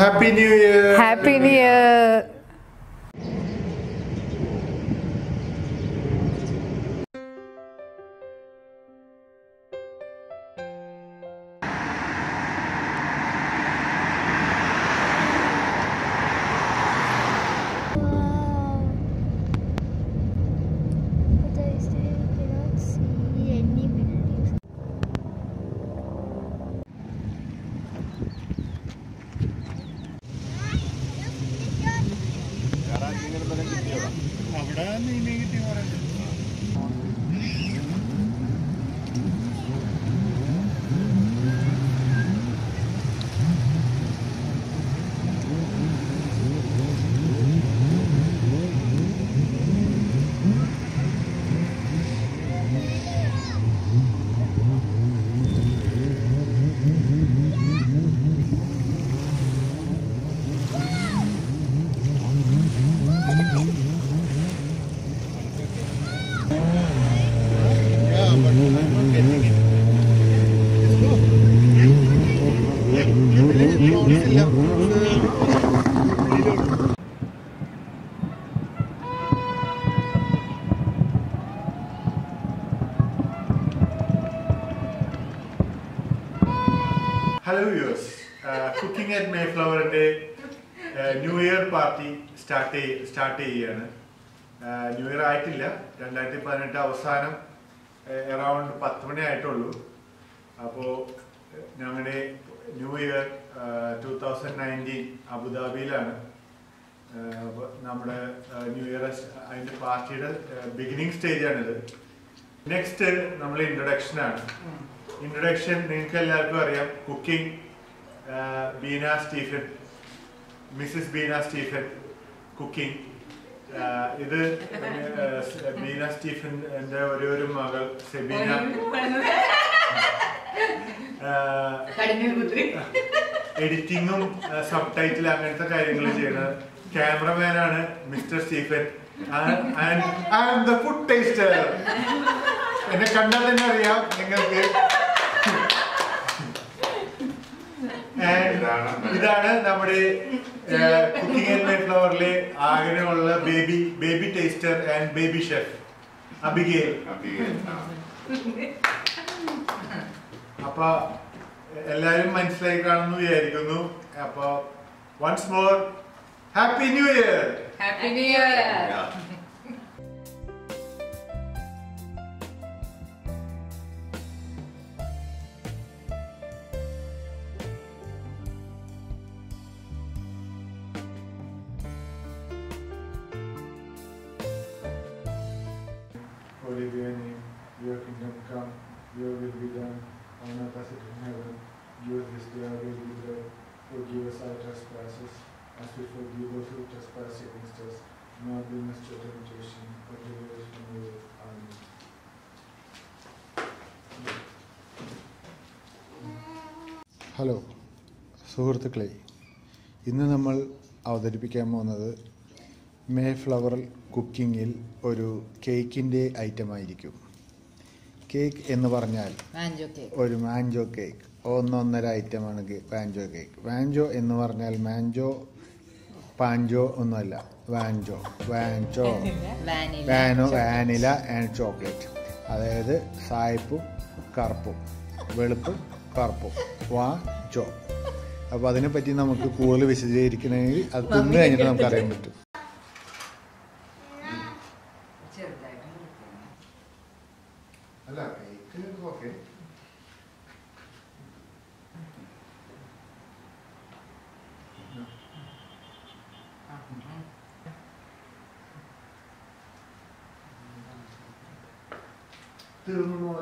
Happy New Year! Happy New Year! Hello viewers, cooking at Mayflower New Year party start ചെയ്യാണ്. New Year ആയിട്ടില്ല, 2018 അവസാനം around 10 മണി ആയിട്ടുള്ളൂ. അപ്പോൾ ഞങ്ങളുടെ New Year 2019 അബുദാബിയിലാണ്. നമ്മുടെ New Year അതിന്റെ പാർട്ടിയുടെ ബിഗിനിങ് സ്റ്റേജ് ആണിത്. നെക്സ്റ്റ് നമ്മൾ ഇൻട്രൊഡക്ഷൻ ആണ്. Introduction, നിങ്ങൾക്ക് എല്ലാവർക്കും അറിയാം, cooking Beena Stephen, Mrs Beena Stephen cooking. ഇത് ബീന സ്റ്റീഫൻ എൻ്റെ ഒരു മകൾ സെബീന. എഡിറ്റിങ്ങും സബ് ടൈറ്റിൽ അങ്ങനത്തെ കാര്യങ്ങൾ ചെയ്യുന്നത്. ക്യാമറമാനാണ് mister Stephen. And I am the food taster. എന്നെ കണ്ടാൽ തന്നെ അറിയാം നിങ്ങൾക്ക്. ഇതാണ് നമ്മുടെ കുക്കിംഗ് ആൻഡ് മൈഫ്ലവറിലെ ആഗ്രഹമുള്ള baby taster and baby chef Abigail. അപ്പൊ എല്ലാരും മനസ്സിലായി കാണുന്നു വിചാരിക്കുന്നു. അപ്പൊ once more happy new year. Happy New Year! Holy be your name, your kingdom come, your will be done, on earth as it is in heaven. Give us this day our daily bread, forgive us our trespasses, as we forgive those who trespass against us. Do not bring us to temptation, but deliver us from evil. Amen. Hello സുഹൃത്തുക്കളെ, ഇന്ന് നമ്മൾ അവതരിപ്പിക്കാൻ പോകുന്നത് Mayflower കുക്കിങ്ങിൽ ഒരു കേക്കിൻ്റെ ഐറ്റമായിരിക്കും. Cake എന്ന് പറഞ്ഞാൽ ഒരു മാഞ്ചോ കേക്ക്, 1.5 ഐറ്റമാണ് വാഞ്ചോ കേക്ക്. വാഞ്ചോ എന്ന് പറഞ്ഞാൽ മാഞ്ചോ പാഞ്ചോ ഒന്നുമല്ല, വാഞ്ചോ വാനില ആൻഡ് ചോക്ലേറ്റ്. അതായത് സായ്പും കറുപ്പും, വെളുപ്പും കറുപ്പും, വാഞ്ചോ. അപ്പോൾ അതിനെപ്പറ്റി നമുക്ക് കൂടുതൽ വിശദീകരിക്കണമെങ്കിൽ അത് തിന്നു കഴിഞ്ഞിട്ട് നമുക്ക് അറിയാൻ പറ്റും. അല്ല കേക്ക് ഓക്കെ. തീർന്നു.